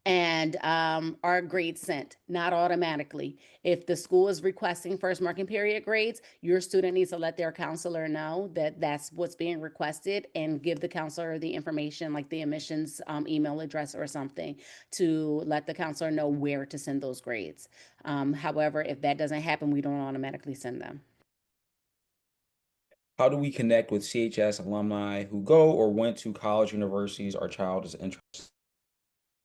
And are grades sent, not automatically. If the school is requesting first marking period grades, your student needs to let their counselor know that that's what's being requested and give the counselor the information, like the admissions email address or something, to let the counselor know where to send those grades. However, if that doesn't happen, we don't automatically send them. How do we connect with CHS alumni who go or went to college universities our child is interested?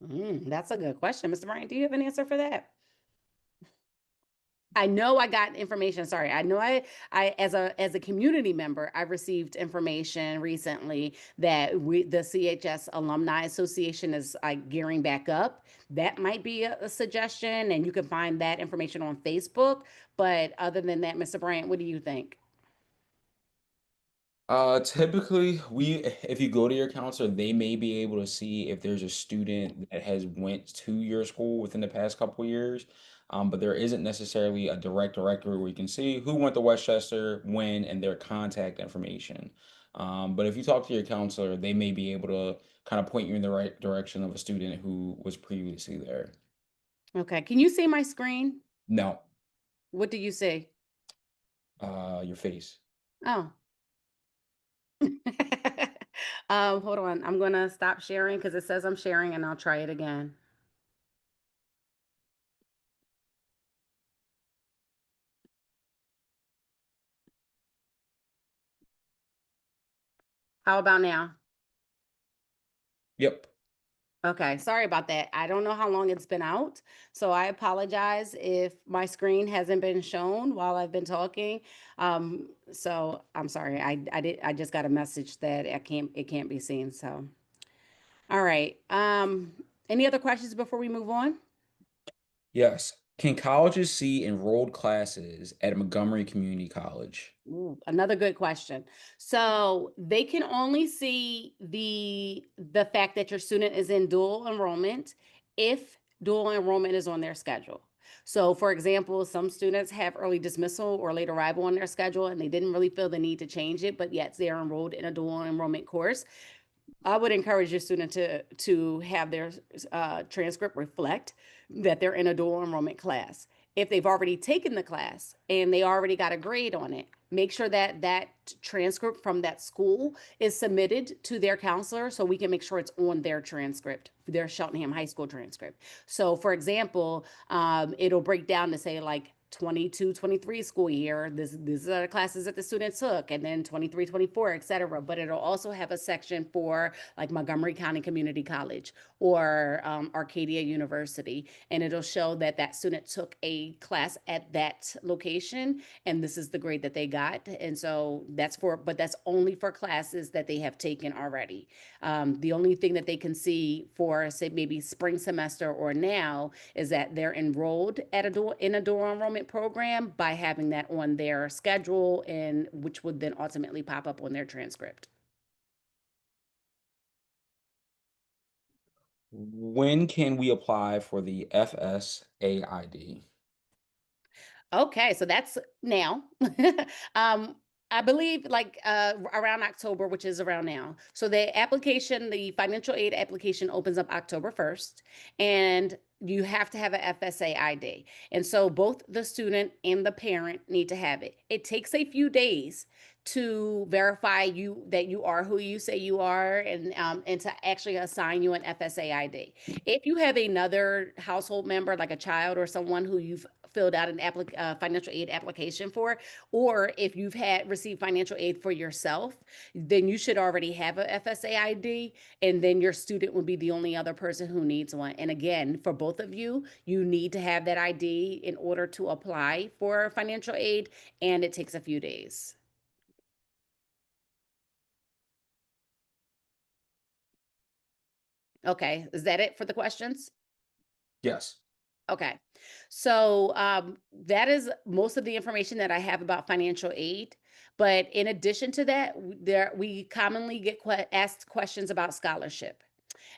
That's a good question. Mr. Bryant, do you have an answer for that? I know I got information. Sorry. I know I as a community member, I received information recently that the CHS Alumni Association is gearing back up. That might be a suggestion, and you can find that information on Facebook. But other than that, Mr. Bryant, what do you think? Typically, if you go to your counselor, they may be able to see if there's a student that has went to your school within the past couple years. But there isn't necessarily a direct directory where you can see who went to Westchester, when, and their contact information. But if you talk to your counselor, they may be able to kind of point you in the right direction of a student who was previously there. Okay. Can you see my screen? No, What do you see? your face. Oh. Hold on. I'm gonna stop sharing because it says I'm sharing, and I'll try it again. How about now? Yep. Okay, sorry about that. I don't know how long it's been out, so I apologize if my screen hasn't been shown while I've been talking. So I'm sorry. I just got a message that it can't be seen. So all right. Any other questions before we move on? Yes. Can colleges see enrolled classes at Montgomery Community College? Ooh, another good question. So they can only see the fact that your student is in dual enrollment if dual enrollment is on their schedule. So for example, some students have early dismissal or late arrival on their schedule and they didn't really feel the need to change it, but yet they're enrolled in a dual enrollment course. I would encourage your student to have their transcript reflect that they're in a dual enrollment class. If they've already taken the class and they already got a grade on it, make sure that that transcript from that school is submitted to their counselor so we can make sure it's on their transcript, their Cheltenham High School transcript. So, for example, it'll break down to say like 22-23 school year, these are the classes that the student took, and then 23-24, et cetera. But it'll also have a section for like Montgomery County Community College or Arcadia University, and it'll show that that student took a class at that location, and this is the grade that they got. And so but that's only for classes that they have taken already. The only thing that they can see for, say, maybe spring semester or now is that they're enrolled at in a dual enrollment program by having that on their schedule, and which would then ultimately pop up on their transcript. When can we apply for the FSAID? Okay, so that's now. um, I believe like around October, which is around now. So the application, the financial aid application opens up October 1st, and you have to have a FSA ID. And so both the student and the parent need to have it. It takes a few days to verify you that you are who you say you are, and to actually assign you an FSA ID. If you have another household member, like a child or someone who you've filled out an financial aid application for, or if you've had received financial aid for yourself, then you should already have a FSA ID, and then your student would be the only other person who needs one. And again, for both of you, you need to have that ID in order to apply for financial aid, and it takes a few days. Okay, is that it for the questions? Yes. Okay. So that is most of the information that I have about financial aid. But in addition to that, we commonly get asked questions about scholarship.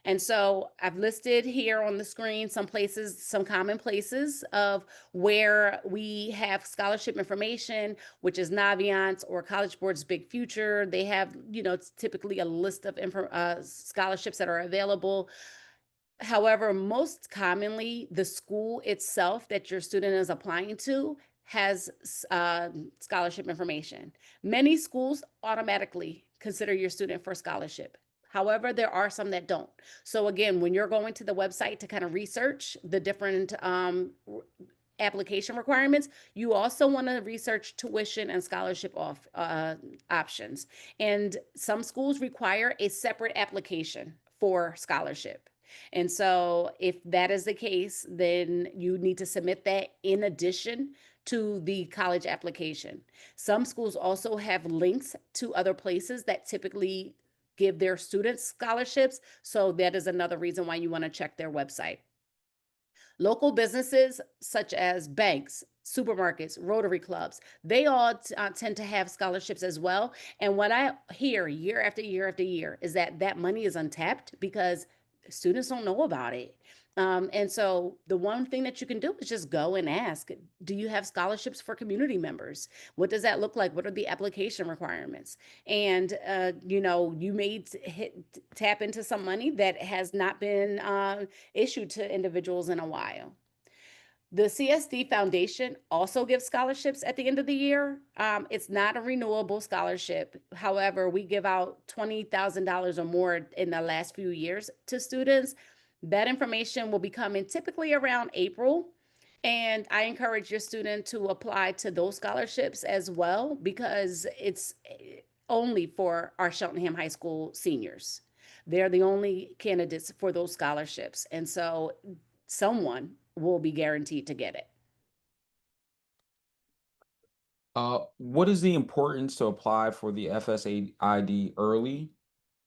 And so I've listed here on the screen some places, some common places of where we have scholarship information, which is Naviance or College Board's Big Future. They have, it's typically a list of scholarships that are available. However, most commonly, the school itself that your student is applying to has scholarship information. Many schools automatically consider your student for scholarship. However, there are some that don't. So again, when you're going to the website to kind of research the different application requirements, you also want to research tuition and scholarship options. And some schools require a separate application for scholarship. And so if that is the case, then you need to submit that in addition to the college application. Some schools also have links to other places that typically give their students scholarships. So that is another reason why you want to check their website. Local businesses such as banks, supermarkets, Rotary clubs, they all tend to have scholarships as well. And what I hear year after year after year is that that money is untapped because students don't know about it. And so the one thing that you can do is just go and ask, do you have scholarships for community members? What does that look like? What are the application requirements? And, you may tap into some money that has not been issued to individuals in a while. The CSD Foundation also gives scholarships at the end of the year. It's not a renewable scholarship. However, we give out $20,000 or more in the last few years to students. That information will be coming typically around April. And I encourage your student to apply to those scholarships as well, because it's only for our Cheltenham High School seniors. They're the only candidates for those scholarships. And so someone will be guaranteed to get it. What is the importance to apply for the FSAID early?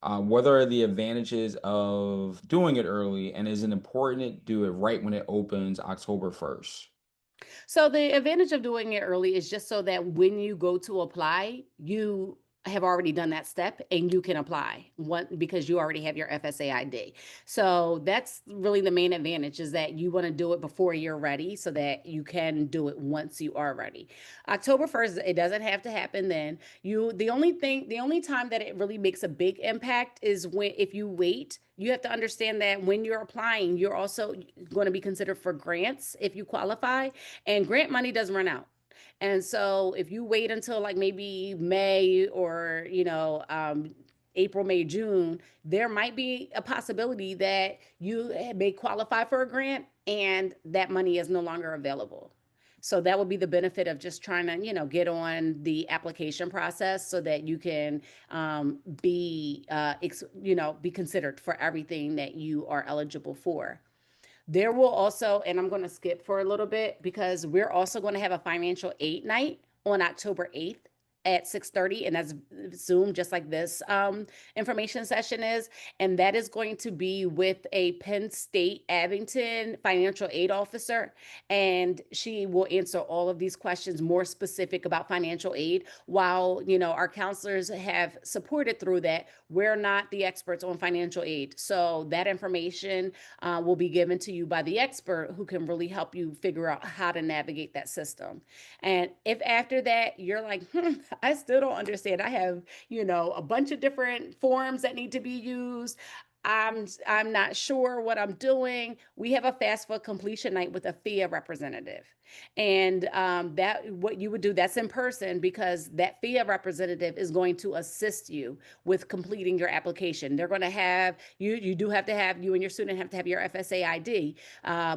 What are the advantages of doing it early, and is it important to do it right when it opens October 1st? So the advantage of doing it early is just so that when you go to apply, you have already done that step and you can apply one because you already have your FSA ID. So that's really the main advantage is that you want to do it before you're ready so that you can do it once you are ready. October 1st, it doesn't have to happen then. The only time that it really makes a big impact is when if you wait, you have to understand that when you're applying, you're also going to be considered for grants if you qualify, and grant money doesn't run out. And so if you wait until like maybe May or, April, May, June, there might be a possibility that you may qualify for a grant and that money is no longer available. So that would be the benefit of just trying to, get on the application process so that you can be considered for everything that you are eligible for. There will also, and I'm going to skip for a little bit because we're also going to have a financial aid night on October 8th at 6:30, and that's Zoom, just like this information session is. And that is going to be with a Penn State Abington financial aid officer. And she will answer all of these questions more specific about financial aid. While, our counselors have supported through that, we're not the experts on financial aid. So that information will be given to you by the expert who can really help you figure out how to navigate that system. And if after that you're like, I still don't understand, I have, a bunch of different forms that need to be used. I'm not sure what I'm doing. We have a FAFSA completion night with a FIA representative. And that what you would do, that's in person because that FIA representative is going to assist you with completing your application. They're going to have you do have to have you and your student have to have your FSA ID,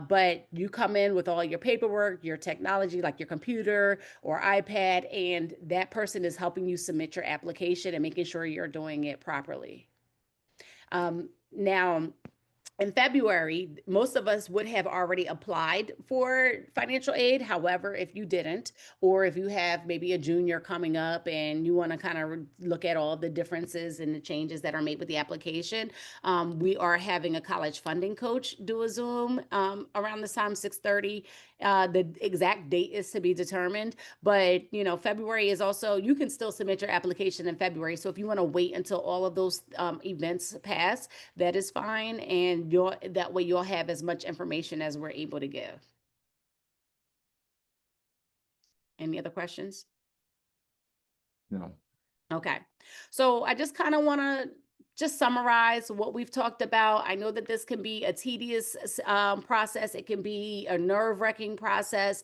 but you come in with all your paperwork, your technology like your computer or iPad, and that person is helping you submit your application and making sure you're doing it properly. Now, in February, most of us would have already applied for financial aid. However, if you didn't, or if you have maybe a junior coming up and you want to kind of look at all the differences and the changes that are made with the application, we are having a college funding coach do a Zoom around this time, 6:30. The exact date is to be determined, but February is also, you can still submit your application in February. So if you want to wait until all of those events pass, that is fine. And that way you'll have as much information as we're able to give. Any other questions? No. Okay. So I just kind of want to just summarize what we've talked about. I know that this can be a tedious process. It can be a nerve-wracking process.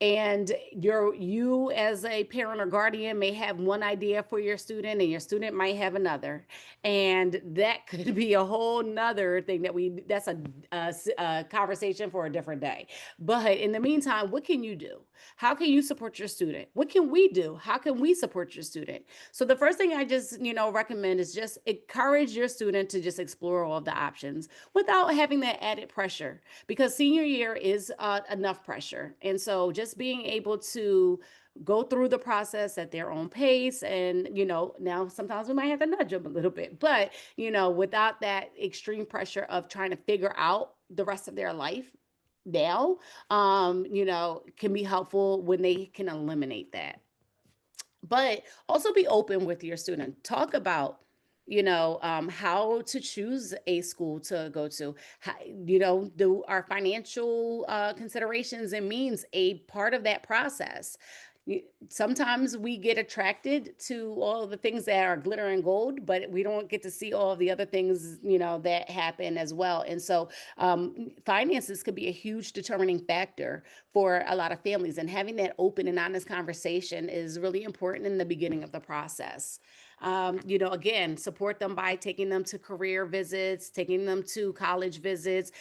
And you as a parent or guardian may have one idea for your student and your student might have another. And that could be a whole nother thing that's a conversation for a different day. But in the meantime, what can you do? How can you support your student? What can we do? How can we support your student? So the first thing I just, recommend is just encourage your student to just explore all of the options without having that added pressure because senior year is enough pressure. And so just being able to go through the process at their own pace and now sometimes we might have to nudge them a little bit, but without that extreme pressure of trying to figure out the rest of their life now, can be helpful when they can eliminate that. But also be open with your student. Talk about, how to choose a school to go to. How, do our financial considerations and means a part of that process? Sometimes we get attracted to all the things that are glitter and gold, but we don't get to see all of the other things, that happen as well. And so finances could be a huge determining factor for a lot of families. And having that open and honest conversation is really important in the beginning of the process. Again, support them by taking them to career visits, taking them to college visits,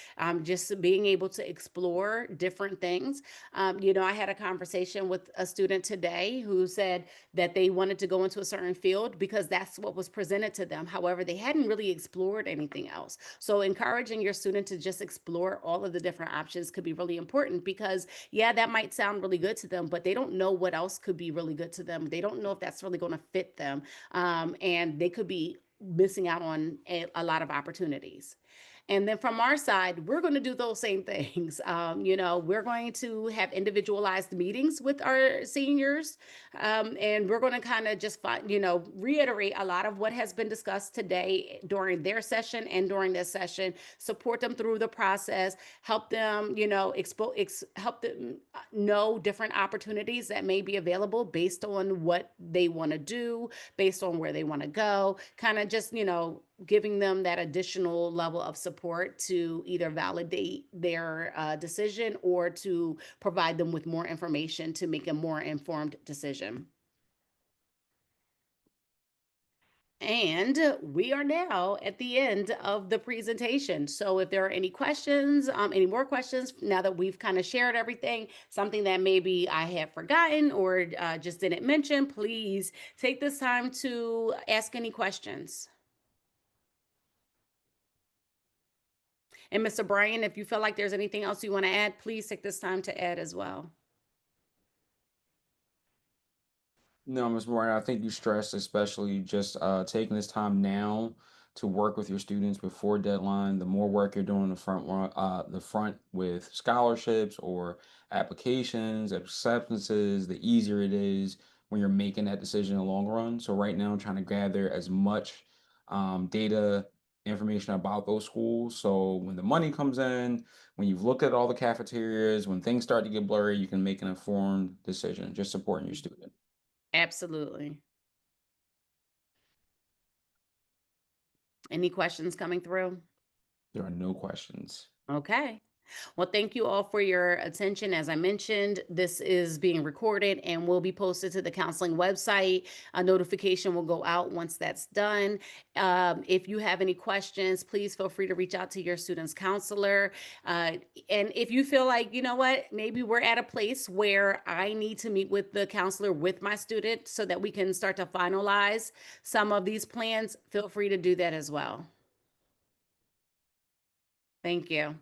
just being able to explore different things. I had a conversation with a student today who said that they wanted to go into a certain field because that's what was presented to them. However, they hadn't really explored anything else. So encouraging your student to just explore all of the different options could be really important because, yeah, that might sound really good to them, but they don't know what else could be really good to them. They don't know if that's really going to fit them. And they could be missing out on a lot of opportunities. And then from our side, we're going to do those same things. We're going to have individualized meetings with our seniors, and we're going to kind of just reiterate a lot of what has been discussed today during their session and during this session, support them through the process, help them, help them know different opportunities that may be available based on what they want to do, based on where they want to go, kind of just, giving them that additional level of support to either validate their decision or to provide them with more information to make a more informed decision. And we are now at the end of the presentation. So if there are any questions, any more questions, now that we've kind of shared everything, something that maybe I have forgotten or just didn't mention, please take this time to ask any questions. And Mr. Bryan, if you feel like there's anything else you want to add, please take this time to add as well. No, Ms. Moran, I think you stressed especially just taking this time now to work with your students before deadline. The more work you're doing the front with scholarships or applications, acceptances, the easier it is when you're making that decision in the long run. So right now, I'm trying to gather as much data information about those schools. So when the money comes in, when you've looked at all the cafeterias, when things start to get blurry, you can make an informed decision, just supporting your student. Absolutely. Any questions coming through? There are no questions. Okay. Well, thank you all for your attention. As I mentioned, this is being recorded and will be posted to the counseling website. A notification will go out once that's done. If you have any questions, please feel free to reach out to your student's counselor. And if you feel like, you know what, maybe we're at a place where I need to meet with the counselor with my student so that we can start to finalize some of these plans, feel free to do that as well. Thank you.